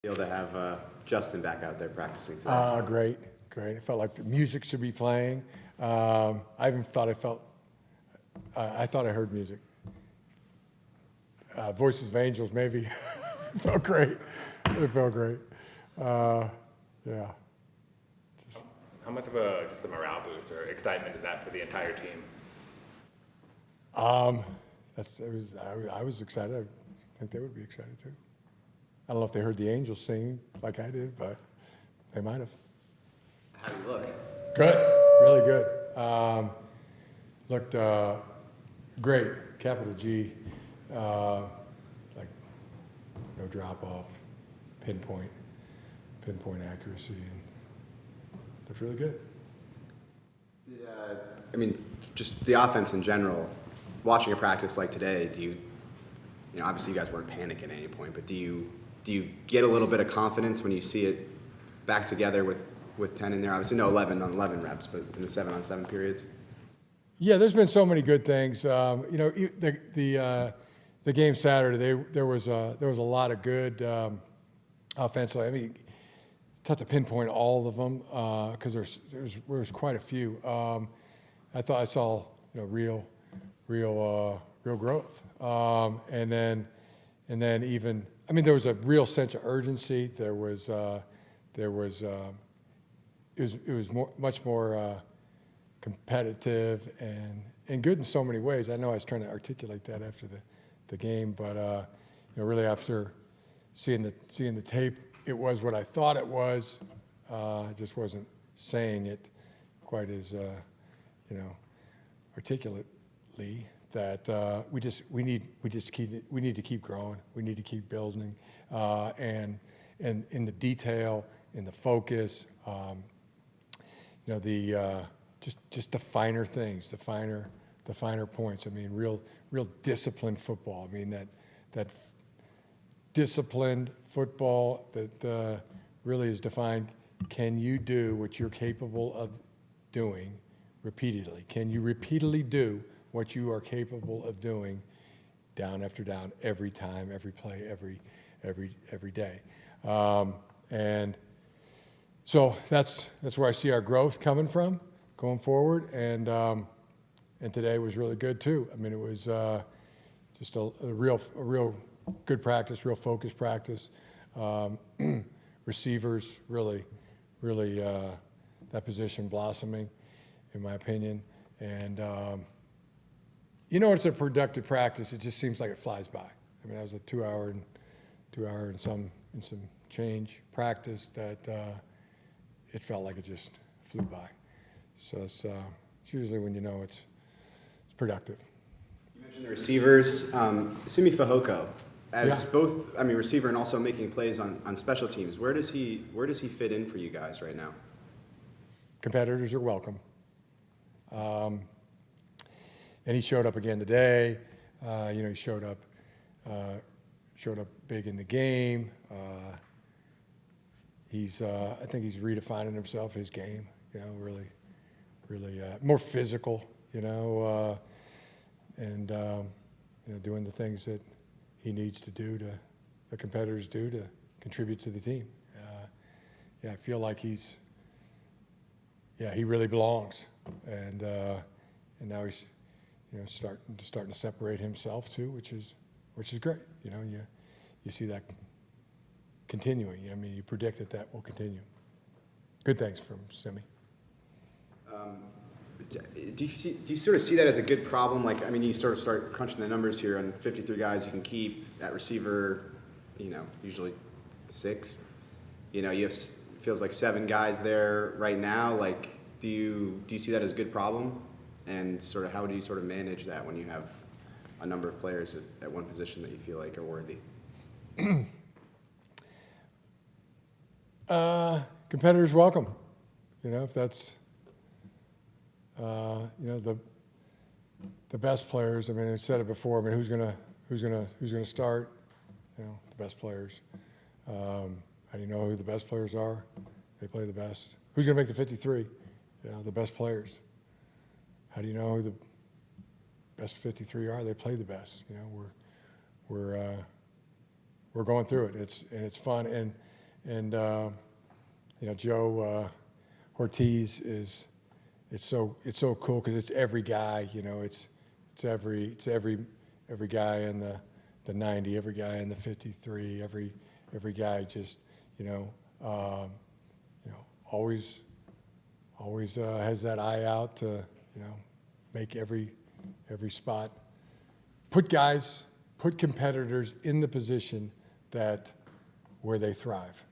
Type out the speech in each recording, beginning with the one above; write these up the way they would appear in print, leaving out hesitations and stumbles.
Feel to have Justin back out there practicing today? Great. It felt like the music should be playing. I even thought I thought I heard music. Voices of Angels, maybe. It felt great. It felt great. Yeah. How much of just a morale boost or excitement is that for the entire team? I was excited. I think they would be excited too. I don't know if they heard the Angels singing like I did, but they might have. How do you look? Good, really good. Looked great, capital G, like no drop off, pinpoint accuracy, and looked really good. Just the offense in general, watching a practice like today, do you obviously you guys weren't panicking at any point, but do you get a little bit of confidence when you see it back together with 10 in there? Obviously no 11 on 11 reps, but in the 7-on-7 periods? Yeah, there's been so many good things. The game Saturday, there was a lot of good offensively. I mean, tough to pinpoint all of them because there was quite a few. I thought I saw real growth, and then even there was a real sense of urgency. It was much more competitive and good in so many ways. I know I was trying to articulate that after the game, but really after seeing the tape, it was what I thought it was. I just wasn't saying it quite as articulately. That we need to keep growing. We need to keep building, and in the detail, in the focus, just the finer things, the finer points. I mean, real disciplined football. I mean that disciplined football that really is defined. Can you do what you're capable of doing repeatedly? Can you repeatedly do what you are capable of doing down after down, every time, every play, every day? And so that's where I see our growth coming from going forward. And today was really good too. I mean, it was just a real good practice, real focused practice. Receivers really that position blossoming, in my opinion. And it's a productive practice. It just seems like it flies by. I mean, that was a 2 hour and some change practice that it felt like it just flew by. So it's usually when it's productive. You mentioned the receivers. Simi Fehoko, as both receiver and also making plays on special teams. Where does he fit in for you guys right now? Competitors are welcome. And he showed up again today. He showed up big in the game. I think he's redefining himself, his game. Really more physical. And doing the things that he needs to do the competitors do to contribute to the team. I feel like he really belongs, and now he's starting to separate himself too, which is great. You see that continuing. You predict that will continue. Good things from Simi. Do you sort of see that as a good problem? You sort of start crunching the numbers here on 53 guys you can keep at receiver. Usually 6. You have feels like 7 guys there right now. Do you see that as a good problem? And sort of how do you sort of manage that when you have a number of players at one position that you feel like are worthy? Competitors welcome. If that's the best players. I said it before. Who's gonna start? The best players. How do you know who the best players are? They play the best. Who's gonna make the 53? The best players. How do you know who the best 53 are? They play the best. We're going through it. It's fun, and And Joe Ortiz it's so cool because it's every guy. It's every guy in the 90, every guy in the 53, every guy just always has that eye out to make every spot, put competitors in the position where they thrive.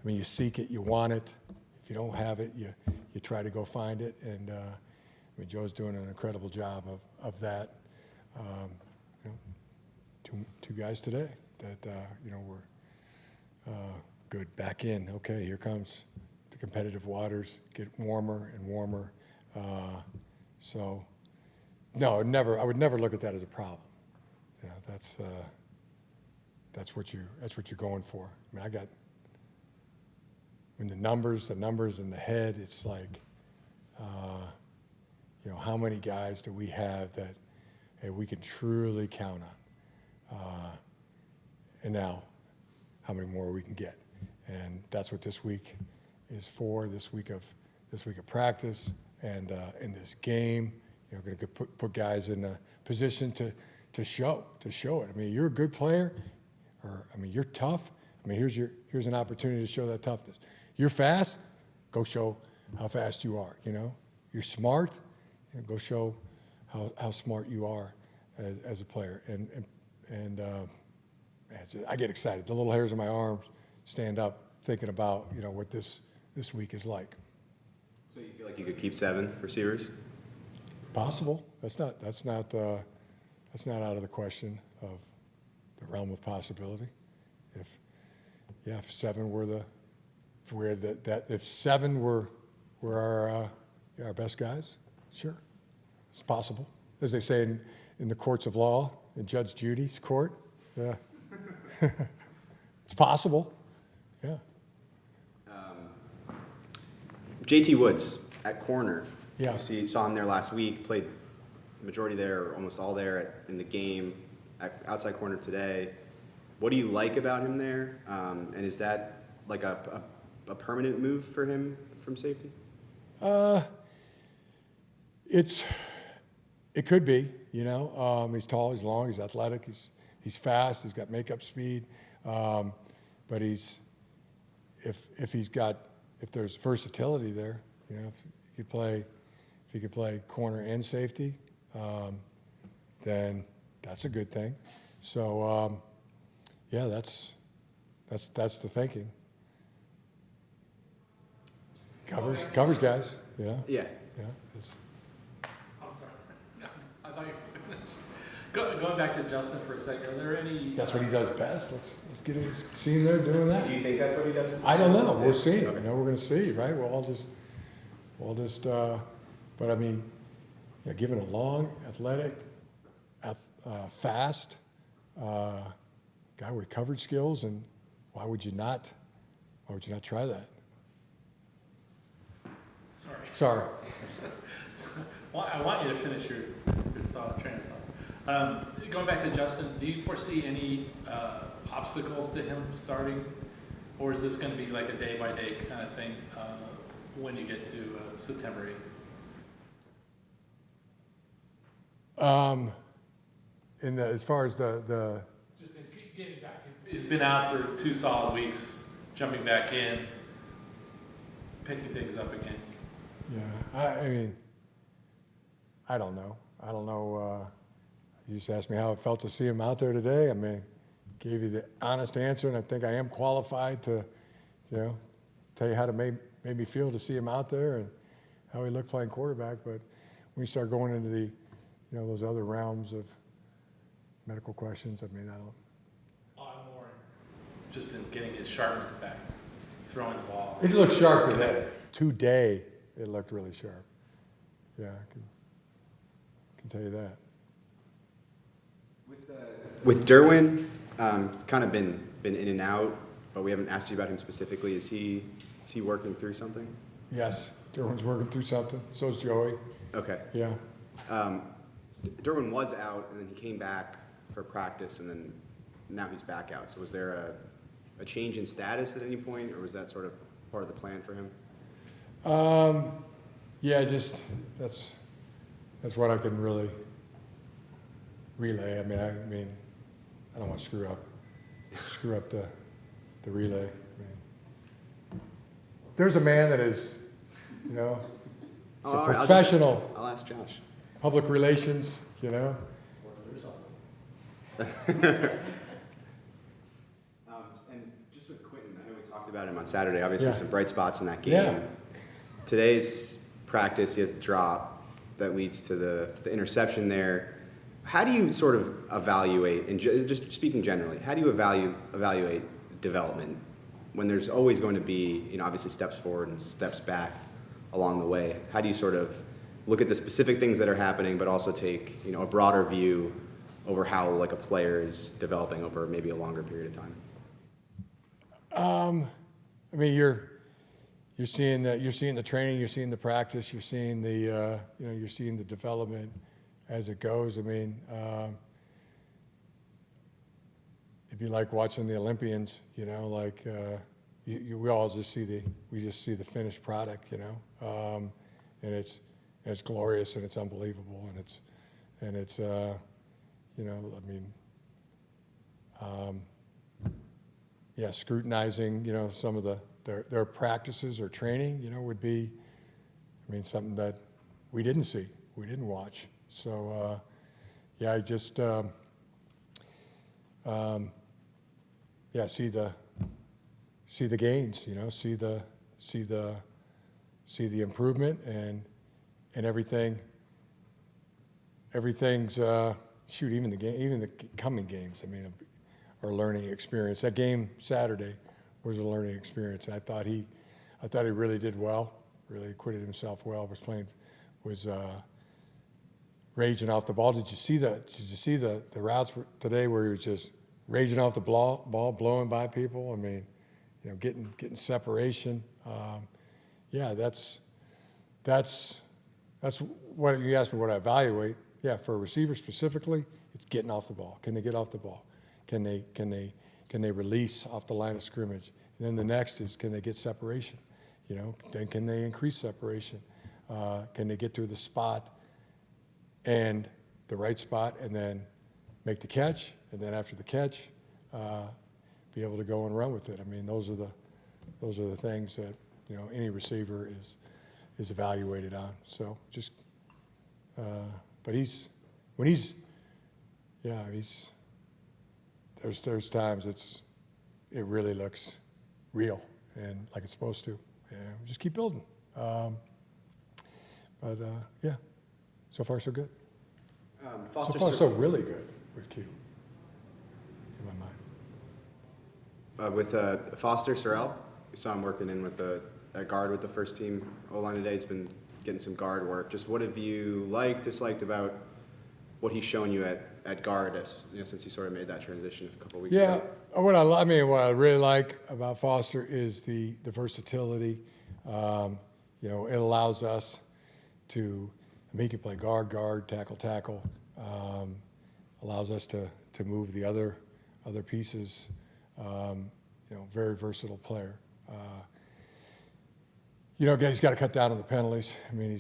You seek it, you want it. If you don't have it, you try to go find it. And Joe's doing an incredible job of that. Two guys today that were good back in. Okay, here comes the competitive waters, get warmer and warmer. So no, I would never look at that as a problem. That's what you're going for. The numbers in the head, it's like, how many guys do we have that, hey, we can truly count on? And now, how many more we can get? And that's what this week is for. This week of practice and in this game, going to put guys in a position to show it. You're a good player, or you're tough. Here's an opportunity to show that toughness. You're fast, go show how fast you are. You're smart, go show how smart you are as a player. And I get excited. The little hairs on my arms stand up thinking about what this week is like. So you feel like you could keep 7 receivers? Possible. That's not out of the question of the realm of possibility. If 7 were if 7 were our best guys, sure, it's possible. As they say in the courts of law, in Judge Judy's court, yeah, it's possible. Yeah. JT Woods at corner. Yeah. You saw him there last week. Played the majority there, or almost all there in the game. Outside corner today. What do you like about him there? And is that like a permanent move for him from safety? It could be. He's tall, he's long, he's athletic, he's fast, he's got makeup speed. But if there's versatility there, if he could play corner and safety, then that's a good thing. So that's the thinking. Covers guys, Yeah. Yeah. I'm sorry. No, I thought you were finished. Going back to Justin for a second, are there any... That's what he does best. Let's see him there doing that. Do you think that's what he does? I don't know. We'll see. We're going to see, right? We'll just. But given a long, athletic, fast guy with coverage skills, and why would you not try that? Sorry. Well, I want you to finish your train of thought. Going back to Justin, do you foresee any obstacles to him starting, or is this going to be like a day-by-day kind of thing when you get to September 8th? As far as the Just in getting back, he's been out for 2 solid weeks, jumping back in, picking things up again. Yeah, I don't know. You just asked me how it felt to see him out there today. Gave you the honest answer, and I think I am qualified to, tell you how to made me feel to see him out there and how he looked playing quarterback. But when you start going into the, those other realms of medical questions, I don't. I'm more just in getting his sharpness back, throwing the ball. He looked sharp today. Today, it looked really sharp. Yeah, I can tell you that. With Derwin, it's kind of been in and out, but we haven't asked you about him specifically. Is he working through something? Yes, Derwin's working through something. So is Joey. Okay. Yeah. Derwin was out, and then he came back for practice, and then now he's back out. So was there a a change in status at any point, or was that sort of part of the plan for him? Yeah, just that's what I can really relay. I mean, I don't want to screw up the relay. I mean, there's a man that is, you know, it's a all right, professional I'll ask Josh. public relations, you know. And just with Quentin, I know we talked about him on Saturday. Obviously, Yeah. some bright spots in that game. Yeah. Today's practice, he has the drop that leads to the interception there. How do you sort of evaluate, and just speaking generally, how do you evaluate development when there's always going to be, you know, obviously steps forward and steps back along the way? How do you sort of look at the specific things that are happening, but also take, you know, a broader view over how like a player is developing over maybe a longer period of time? I mean, you're seeing the training, you're seeing the practice, you're seeing the you're seeing the development as it goes. I mean, it'd be like watching the Olympians, you know, like we all just see the finished product, you know, and it's glorious and it's unbelievable and it's you know, I mean, yeah, scrutinizing, you know, some of their practices or training, you know, would be, I mean, something that we didn't see, we didn't watch. So, yeah, I just, yeah, see the gains, you know, see the improvement and everything's shoot, even the coming games, I mean, are a learning experience. That game Saturday was a learning experience, and I thought he really did well, really acquitted himself well. Was raging off the ball. Did you see the routes today where he was just raging off the ball, blowing by people? I mean, you know, getting separation. Yeah, that's what you asked me what I evaluate. Yeah, for a receiver specifically, it's getting off the ball. Can they get off the ball? Can they release off the line of scrimmage? And then the next is, can they get separation? You know, then can they increase separation? Can they get to the spot and the right spot and then make the catch? And then after the catch, be able to go and run with it. I mean, those are the things that, you know, any receiver is evaluated on. So just, but there's times it really looks real and like it's supposed to. And we just keep building. But yeah, so far so good. Foster, So far so really good with Q. In my mind. with Foster Sorrell, we saw him working in at guard with the first team O-line today. He's been getting some guard work. Just what have you disliked about what he's shown you at guard, you know, since he sort of made that transition a couple weeks ago? Yeah, what I really like about Foster is the versatility. You know, it allows us to make it play guard, tackle. Allows us to move the other pieces. You know, very versatile player. You know, he's got to cut down on the penalties. I mean,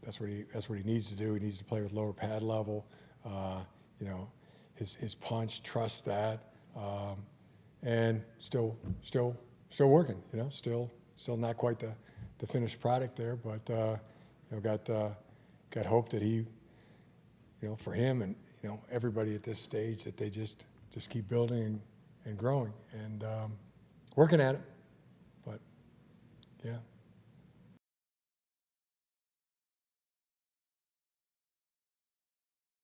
that's what he needs to do. He needs to play with lower pad level. You know, his punch, trust that, and still working. You know, still not quite the finished product there, but you know, got hope that he, you know, for him and, you know, everybody at this stage, that they just keep building and growing and working at it. But yeah.